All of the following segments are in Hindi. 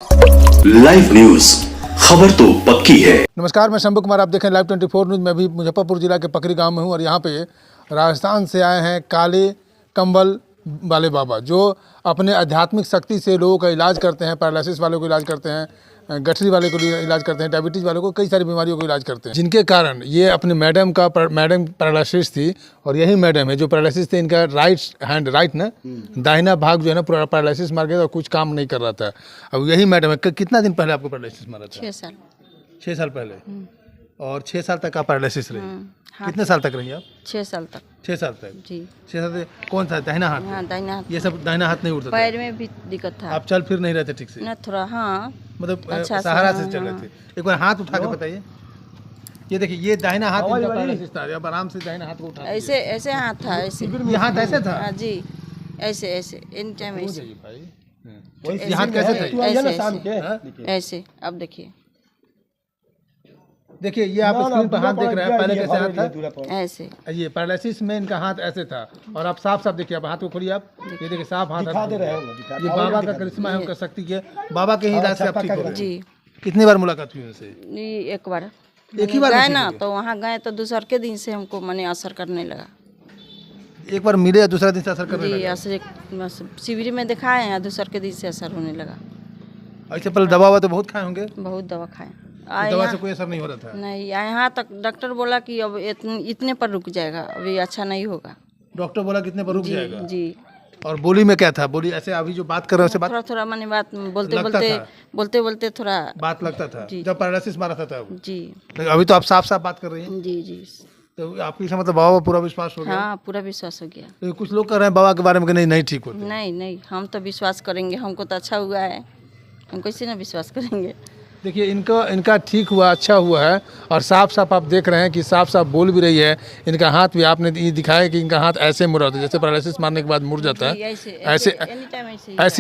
लाइव न्यूज, खबर तो पक्की है। नमस्कार, मैं शंभू कुमार, आप देखें लाइव 24 न्यूज़। मैं भी मुजफ्फरपुर जिला के पकरी गांव में हूं और यहां पे राजस्थान से आए हैं काले कंबल वाले बाबा, जो अपने आध्यात्मिक शक्ति से लोगों का इलाज करते हैं। पैरालिसिस वालों को इलाज करते हैं, गठरी वाले को इलाज करते हैं, डायबिटीज़ वालों को, कई सारी बीमारियों को इलाज करते हैं, जिनके कारण ये अपने मैडम पैरालिसिस थी और यही मैडम है जो पैरालिसिस थे। इनका राइट ना दाहिना भाग जो है ना पूरा पैरालिसिस मार गया और कुछ काम नहीं कर रहा था। अब यही मैडम है। कितना दिन पहले आपको पैरालिसिस मारा था? 6 साल पहले। और 6 साल तक आप पैरालिसिस रही? हाँ। कितने साल तक रही आप? 6 साल तक। 6 साल तक जी। 6 साल तक कौन सा दाहिना हाथ? हाँ, दाहिना हाथ। ये सब दाहिना हाथ नहीं उठता था? पैर में भी दिक्कत था। आप चल फिर नहीं रहते ठीक से? ना थोड़ा, हाँ मतलब अच्छा सहारा से हाँ, चल रहे हाँ। थे। एक बार हाथ उठा के बताइए। ये देखिए, ये दाहिना हाथ इनका पैरालिसिस था। अब आराम से दाहिना हाथ को उठा ऐसे ऐसे हाथ था, ऐसे ये हाथ ऐसे था? हाँ जी, ऐसे ऐसे एनी टाइम ऐसे ये हाथ कैसे था? ऐसे ऐसे। अब देखिए, देखिए, ये आप स्क्रीन पर हाथ देख रहे हैं। पहले कैसे हाथ था? ऐसे। ये पैरालिसिस में इनका हाथ ऐसे था और आप साफ साफ देखिए। आप हाथ को खोलिए, आप ये देखिए साफ हाथ दे रहे हैं। ये बाबा का करिश्मा है, उनका शक्ति के। बाबा के ही इलाज से आप ठीक हो गए। जी। कितनी बार मुलाकात हुई उनसे? ये एक बार एक ही बार गए में ना, ठीक हो तो वहाँ गए तो दूसर के दिन से हमको मने असर करने लगा। एक बार मिले या दूसरा दिन से असर करने जी, लगा? असर शिविर में दिखाए हैं, दूसर के दिन से असर होने लगा। ऐसे पहले दवा हुआ तो बहुत खाए होंगे? बहुत दवा खाए, दवा से कोई असर नहीं हो रहा था? नहीं। यहाँ तक डॉक्टर बोला कि अब इतने पर रुक जाएगा, अभी अच्छा नहीं होगा। डॉक्टर बोला कितने पर रुक जी जाएगा? जी। और बोली में क्या था? बोली ऐसे अभी जो बात कर रहे हैं उससे थोड़ा थोड़ा मैंने बात लगता था? बोलते बोलते थोड़ा बात लगता था जी। जब पैरालिसिस मारा था तब? जी लेकिन अभी तो आप साफ साफ बात कर रही हैं। जी जी। तो आपकी से मतलब बाबा पर पूरा विश्वास हो गया? हाँ, पूरा विश्वास हो गया। तो कुछ लोग कह रहे हैं बाबा के बारे में कि नहीं ठीक होते। नहीं नहीं, हम तो विश्वास करेंगे, हमको तो अच्छा हुआ है, हम कैसे ना विश्वास करेंगे। देखिए, इनका ठीक हुआ, अच्छा हुआ है। और साफ साफ आप देख रहे हैं कि साफ साफ बोल भी रही है। इनका हाथ भी आपने ये दिखाया कि इनका हाथ ऐसे मुड़ा होता है, जैसे पैरालिसिस मारने के बाद मुड़ जाता है। ऐसे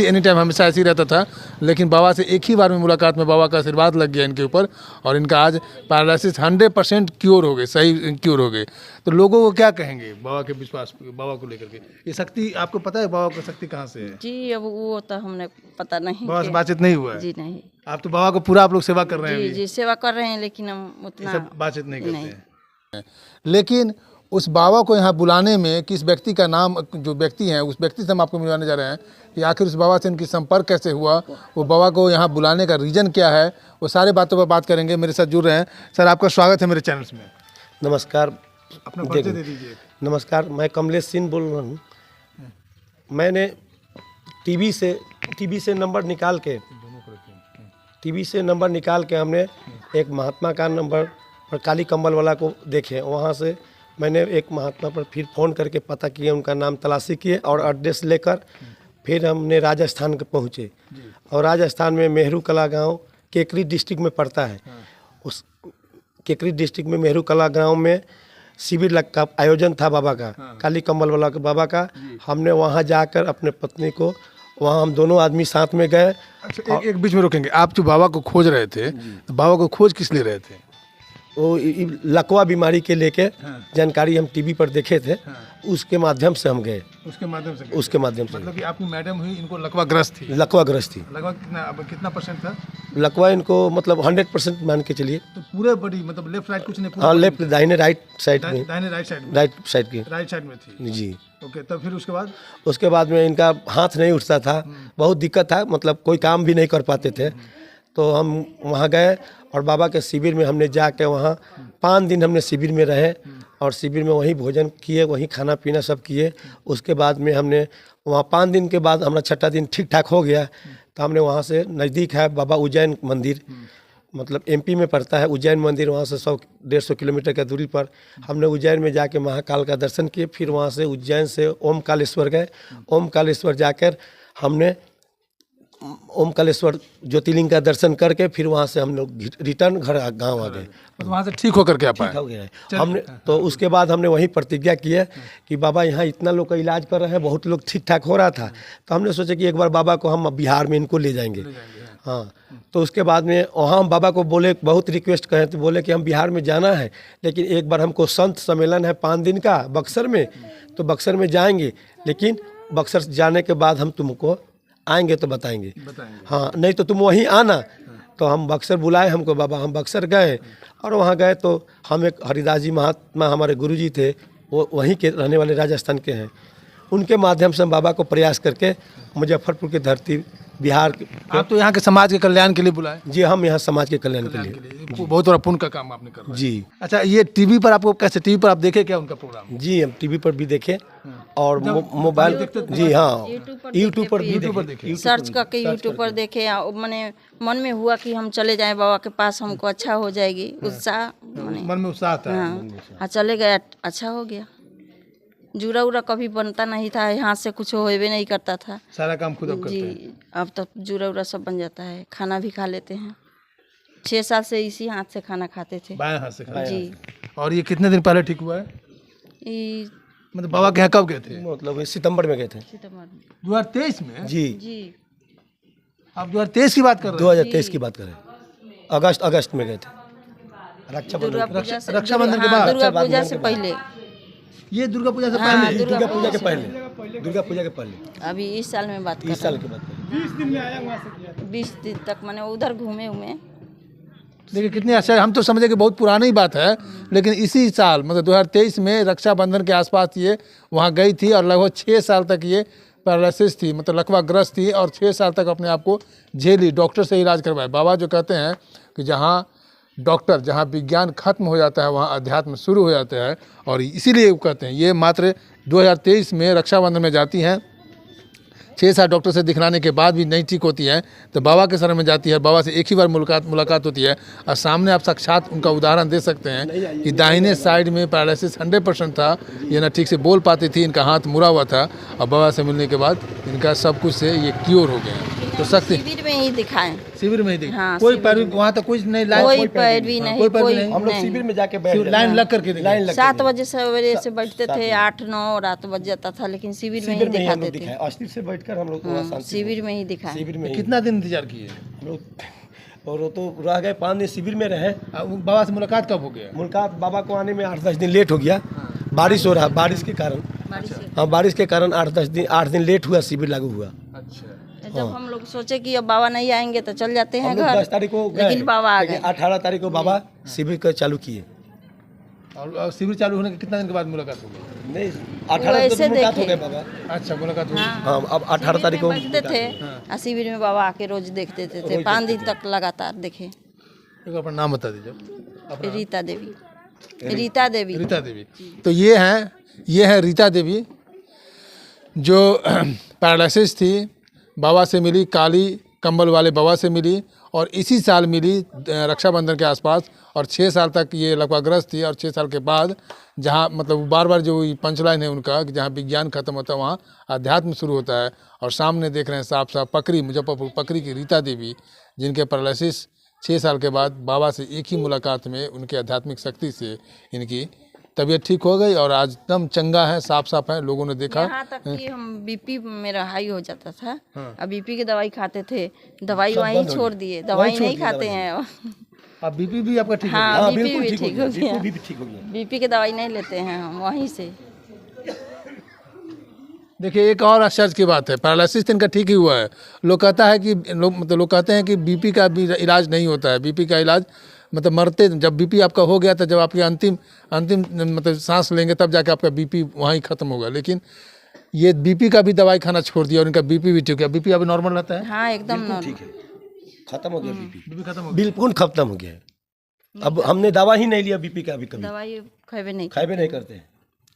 एनी टाइम हमेशा ऐसे ही रहता था। लेकिन बाबा से एक ही बार में मुलाकात में बाबा का आशीर्वाद लग गया इनके ऊपर और इनका आज पैरालिसिस 100% क्योर हो गए, सही क्योर हो गए। तो लोगों को क्या कहेंगे बाबा के विश्वास, बाबा को लेकर के? ये शक्ति आपको पता है बाबा की शक्ति कहाँ से है? जी, अब वो तो हमने पता नहीं। बाबा से बातचीत नहीं हुआ है? जी नहीं। आप तो बाबा को पूरा आप लोग सेवा कर रहे हैं जी अभी। जी, सेवा कर रहे हैं, लेकिन हम उतना सब बातचीत नहीं करते हैं। लेकिन उस बाबा को यहाँ बुलाने में किस व्यक्ति का नाम, जो व्यक्ति हैं उस व्यक्ति से हम आपको मिलवाने जा रहे हैं कि आखिर उस बाबा से इनकी संपर्क कैसे हुआ, वो बाबा को यहाँ बुलाने का रीज़न क्या है, वो सारे बातों पर बात करेंगे। मेरे साथ जुड़ रहे हैं। सर, आपका स्वागत है मेरे चैनल में। नमस्कार। अपना परिचय दे दीजिए। नमस्कार, मैं कमलेश सिंह बोल रहा हूँ। मैंने टीवी से नंबर निकाल के हमने एक महात्मा का नंबर पर काली कंबल वाला को देखे। वहाँ से मैंने एक महात्मा पर फिर फ़ोन करके पता किए, उनका नाम तलाशी किए और एड्रेस लेकर फिर हमने राजस्थान के पहुँचे। और राजस्थान में मेहरू कला गाँव केकरी डिस्ट्रिक्ट में पड़ता है। उस केकरी डिस्ट्रिक्ट में मेहरू कला गाँव में शिविर का आयोजन था बाबा का, काली कंबल वाला के बाबा का। हमने वहाँ जाकर अपने पत्नी को, वहाँ हम दोनों आदमी साथ में गए। अच्छा, एक बीच में रोकेंगे। आप जो बाबा को खोज रहे थे, तो बाबा को खोज किस लिए रहे थे? वो लकवा बीमारी के लेके जानकारी हम टीवी पर देखे थे, उसके माध्यम से हम गए। उसके माध्यम से? उसके माध्यम से। मतलब कि आपकी मैडम हुई, इनको लकवा ग्रस्त थी? लकवा ग्रस्त थी। लगभग कितना परसेंट था? लकवा इनको मतलब 100% मान के चलिए। तो पूरे बॉडी मतलब लेफ्ट राइट कुछ नहीं? हाँ, लेफ्ट दाहिने राइट साइड में, दाहिने राइट साइड में? राइट साइड की, राइट साइड में थी जी। ओके, तब फिर उसके बाद में इनका हाथ नहीं उठता था, बहुत दिक्कत था, मतलब कोई काम भी नहीं कर पाते थे। तो हम वहाँ गए और बाबा के शिविर में हमने जाके वहाँ 5 दिन हमने शिविर में रहे और शिविर में वहीं भोजन किए, वहीं खाना पीना सब किए। उसके बाद में हमने वहाँ 5 दिन के बाद हमारा 6ठा दिन ठीक ठाक हो गया। तो हमने वहाँ से नज़दीक है बाबा उज्जैन मंदिर, मतलब एमपी में पड़ता है उज्जैन मंदिर, वहाँ से 100-150 किलोमीटर की दूरी पर हमने उज्जैन में जाके महाकाल का दर्शन किए। फिर वहाँ से उज्जैन से ओमकालेश्वर गए। ओमकालेश्वर जाकर हमने ओमकालेश्वर ज्योतिर्लिंग का दर्शन करके फिर वहाँ से हम लोग रिटर्न घर गांव आ गए। तो वहाँ से ठीक होकर के आप आए? हो गया हमने। तो उसके बाद हमने वही प्रतिज्ञा की है कि बाबा यहाँ इतना लोग का इलाज कर रहे हैं, बहुत लोग ठीक ठाक हो रहा था, तो हमने सोचा कि एक बार बाबा को हम बिहार में इनको ले जाएंगे। हाँ, तो उसके बाद में वहाँ हम बाबा को बोले, बहुत रिक्वेस्ट करें तो बोले कि हम बिहार में जाना है, लेकिन एक बार हमको संत सम्मेलन है 5 दिन का बक्सर में, तो बक्सर में जाएंगे, लेकिन बक्सर जाने के बाद हम तुमको आएंगे तो बताएंगे। हाँ, नहीं तो तुम वहीं आना। तो हम बक्सर बुलाए हमको बाबा, हम बक्सर गए और वहाँ गए तो हम एक हरिदास जी महात्मा हमारे गुरुजी थे, वो वहीं के रहने वाले राजस्थान के हैं। उनके माध्यम से हम बाबा को प्रयास करके मुजफ्फरपुर की धरती बिहार आप तो यहाँ के समाज के कल्याण के लिए बुलाए। जी, हम यहाँ समाज के कल्याण के लिए। बहुत बड़ा पुण्य का काम आपने कर जी अच्छा, ये टीवी पर आपको कैसे, टीवी पर आप देखे क्या उनका प्रोग्राम? जी, हम टीवी पर भी देखे और मोबाइल, जी हाँ, यूट्यूब पर भी देखे। सर्च करके यूट्यूब पर देखे, मैंने मन में हुआ कि हम चले जाएं बाबा के पास, हमको अच्छा हो जाएगी, उत्साह मन में उत्साह था। हाँ, चले गए, अच्छा हो गया। जूरा उरा कभी बनता नहीं था, हाथ से कुछ होवे नहीं करता था, सारा काम खुद आप करते हैं। जी। अब तो जूरा उरा सब बन जाता है, खाना भी खा लेते हैं। 6 साल से इसी हाथ से खाना खाते थे। बाएं हाथ से खाते जी। और ये कितने दिन पहले ठीक हुआ है? ये मतलब बाबा के यहाँ कब गए थे? मतलब सितंबर में गए थे। सितंबर में। 2023 में? जी, जी। आप 2023 की बात कर रहे हैं? 2023 की बात करें, अगस्त में गए थे। दुर्गा पूजा से, रक्षाबंधन के हाँ, बाद? दुर्गा पूजा से पहले। ये दुर्गा पूजा से हाँ, पहले? दुर्गा पूजा के पहले, दुर्गा पूजा के पहले, अभी इस साल में बात कर 20 साल के बाद। 20 दिन तक मैंने उधर घूमे हुए। देखिए कितनी अच्छा, हम तो समझे कि बहुत पुरानी बात है, लेकिन इसी साल मतलब 2023 में रक्षाबंधन के आसपास ये वहाँ गई थी और लगभग 6 साल तक ये पैरालिसिस थी, मतलब लकवाग्रस्त थी और 6 साल तक अपने आप को झेली, डॉक्टर से इलाज करवाए। बाबा जो कहते हैं कि जहाँ विज्ञान खत्म हो जाता है वहाँ अध्यात्म शुरू हो जाता है, और इसीलिए वो कहते हैं ये मात्र 2023 में रक्षाबंधन में जाती हैं। 6 साल डॉक्टर से दिखलाने के बाद भी नहीं ठीक होती है तो बाबा के शरण में जाती है। बाबा से एक ही बार मुलाकात होती है और सामने आप साक्षात उनका उदाहरण दे सकते हैं कि दाहिने साइड में पैरालिसिस 100% था, ये ना ठीक से बोल पाती थी, इनका हाथ मुड़ा हुआ था, और बाबा से मिलने के बाद इनका सब कुछ से ये क्योर हो गए। तो शक्ति शिविर में ही दिखाएं। शिविर में ही देखिए, हाँ, कोई शिविर पैरवी वहाँ तक कुछ नहीं, लाइन कोई पैरवी नहीं, कोई पैरवी कोई नहीं। हम लोग शिविर में जाके बैठ गए। लाइन लग करके देखिए। लाइन लग 7 बजे सवेरे से बैठते थे, 8-9 रात बज जाता था, लेकिन शिविर में ही हम दिखाते लोग थे। दिखाए, अस्थिर से बैठकर हम लोग वहाँ शांति शिविर में ही दिखाएं। शिविर में ही कितना दिन इंतजार किए? हम लोग, और वो तो रह गए 5 दिन शिविर में रहे। बाबा से मुलाकात कब हो गया? मुलाकात बाबा को आने में 8-10 दिन लेट हो गया, बारिश हो रहा, बारिश के कारण। हाँ, बारिश के कारण 8 दिन लेट हुआ, शिविर लागू हुआ। अच्छा, जब हम लोग सोचे कि अब बाबा नहीं आएंगे तो चल जाते हैं हम लोग घर, 10 तारीख को गए, लेकिन बाबा आ गए। 18 तारीख को बाबा शिविर का चालू किए। और शिविर चालू होने के कितना दिन के बाद मुलाकात हो गई? नहीं, 18 को ऐसे मुलाकात हो देखे। गए बाबा। अच्छा, मुलाकात हो गई। हाँ, अब 18 तारीख को बैठते थे और शिविर में बाबा आके रोज देखते थे, 5 दिन तक लगातार देखे। एक अपना नाम बता दीजिए। रीता देवी। रीता देवी। रीता देवी। तो ये है रीता देवी, जो पैरालिसिस थी, बाबा से मिली, काली कंबल वाले बाबा से मिली, और इसी साल मिली रक्षाबंधन के आसपास, और 6 साल तक ये लकवाग्रस्त थी। और 6 साल के बाद जहाँ मतलब बार बार जो पंचलाइन है उनका कि जहाँ विज्ञान खत्म होता है वहाँ अध्यात्म शुरू होता है। और सामने देख रहे हैं साफ साफ पकरी, मुजफ्फरपुर पकरी की रीता देवी, जिनके पैरालिसिस 6 साल के बाद बाबा से एक ही मुलाकात में उनके आध्यात्मिक शक्ति से इनकी तबीयत ठीक हो गई और आज एकदम चंगा है, साफ साफ है, लोगों ने देखा। यहाँ तक कि हम बीपी मेरा हाई हो जाता था, अब बीपी की दवाई खाते थे, दवाई वहीं छोड़ दिए, दवाई नहीं खाते हैं। अब बीपी भी आपका ठीक हाँ, हो बीपी बिल्कुल भी ठीक ठीक हो हो गया, गया। बीपी भी ठीक हो गया। बीपी की दवाई नहीं लेते हैं हम वहीं से। देखिए, एक और आश्चर्य की बात है, पैरालिसिस इनका ठीक ही हुआ है। लोग कहते हैं कि बीपी का भी इलाज नहीं होता है। बीपी का इलाज मतलब मरते, जब बीपी आपका हो गया तो जब आपकी अंतिम मतलब सांस लेंगे तब जाके आपका बीपी वहीं ख़त्म होगा। लेकिन ये बीपी का भी दवाई खाना छोड़ दिया और इनका बीपी भी ठीक है। बीपी अभी नॉर्मल रहता है? हाँ, एकदम नॉर्मल। ठीक है, खत्म हो गया बीपी, बीपी खत्म हो गया। बिल्कुल खत्म हो गया है। अब हमने दवा ही नहीं लिया बीपी का, अभी कभी दवाई खाए नहीं, खाए नहीं करते हैं।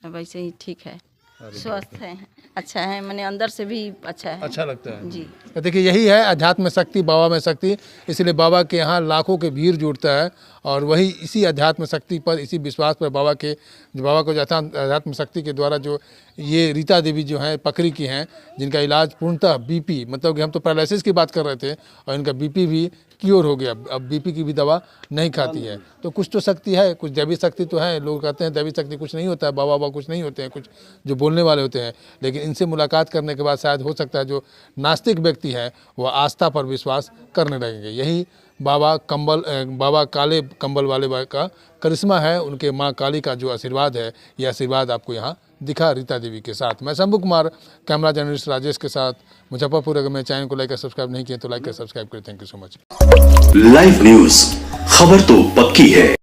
अब ऐसे ही ठीक है, स्वस्थ है, अच्छा है, मैंने अंदर से भी अच्छा है। अच्छा लगता है जी। तो देखिए, यही है अध्यात्म में शक्ति, बाबा में शक्ति। इसलिए बाबा के यहाँ लाखों के भीड़ जुड़ता है और वही इसी अध्यात्म शक्ति पर, इसी विश्वास पर बाबा को जो अध्यात्म शक्ति के द्वारा जो ये रीता देवी जो हैं पकरी की हैं, जिनका इलाज पूर्णतः बीपी, मतलब कि हम तो पैरालिसिस की बात कर रहे थे और इनका बीपी भी क्योर हो गया। अब बीपी की भी दवा नहीं खाती है। तो कुछ तो शक्ति है, कुछ दैवी शक्ति तो है। लोग कहते हैं दैवी शक्ति कुछ नहीं होता है, बाबा कुछ नहीं होते हैं, कुछ जो बोलने वाले होते हैं। लेकिन इनसे मुलाकात करने के बाद शायद हो सकता है जो नास्तिक व्यक्ति है वह आस्था पर विश्वास करने लगेंगे। यही बाबा काले कंबल वाले का करिश्मा है, उनके माँ काली का जो आशीर्वाद है, यह आशीर्वाद आपको यहाँ दिखा रीता देवी के साथ। मैं शंभू कुमार, कैमरा जर्नलिस्ट राजेश के साथ, मुजफ्फरपुर। अगर मेरे चैनल को लाइक और सब्सक्राइब नहीं किया तो लाइक और सब्सक्राइब करें। Thank you so much. Live news, खबर तो पक्की है।